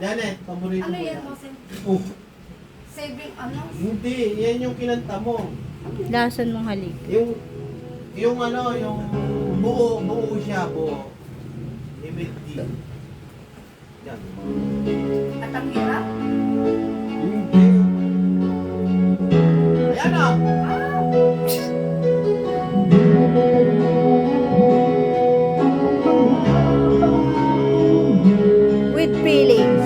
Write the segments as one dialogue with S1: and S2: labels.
S1: Janet, paborito
S2: Ano
S1: mo
S2: yan,
S1: yan.
S2: Mosen?
S1: Oh,
S2: Saving ano?
S1: hindi, yan yung kinanta mo.
S3: Lason mong halik.
S1: Yung ano, yung buo siya, buo. MLD. Yan.
S2: At ang hirap?
S1: Hindi. Ayan na!
S3: With feelings.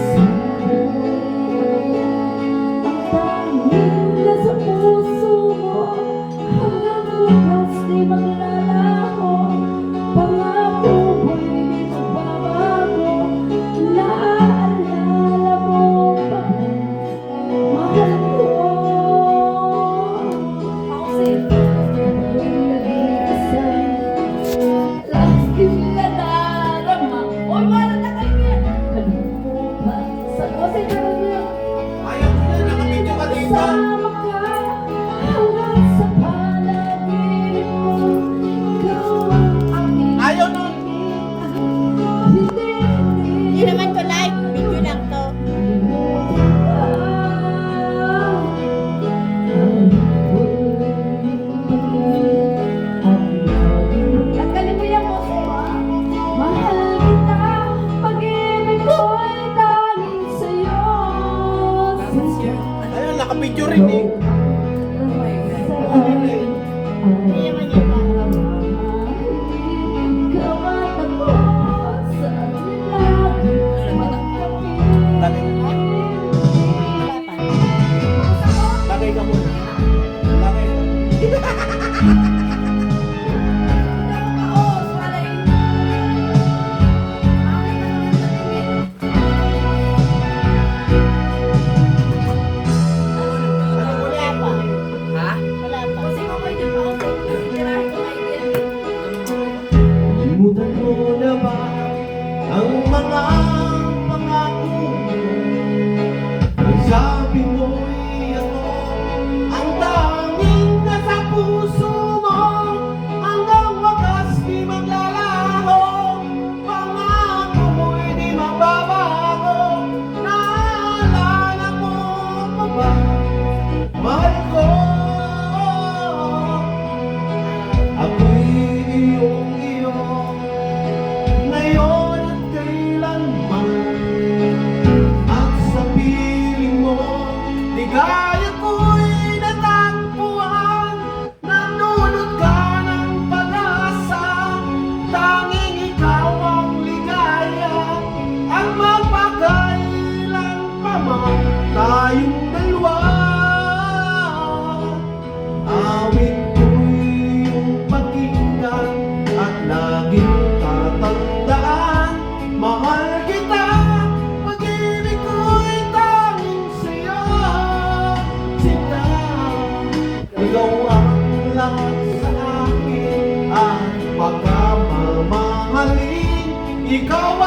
S1: Ayaw mo yan, nakapidyo ka dito. Ayaw nun.
S3: Hindi naman to live. Video lang to.
S2: Tanggalin mo yan, Mosen. Mahal kita, pag-ibig ko'y tanging sa'yo.
S1: Ayun, nakapidyo rin eh.
S3: Hindi naman yan ba?
S1: Lagay ka muna. Lagay ka. Ano mo Ligaya ko'y natagpuan, nandunod ka ng pag-asa. Tanging ikaw ang ligaya, ang mapagkailan pa man tayong dalawa. Awit ko'y iyong pakinggan at laging tatandaan. Mahal kita, pag-ibig ko'y tanging sa'yo. Sinta, ikaw ang lahat sa akin at pagkamamahalin. Ikaw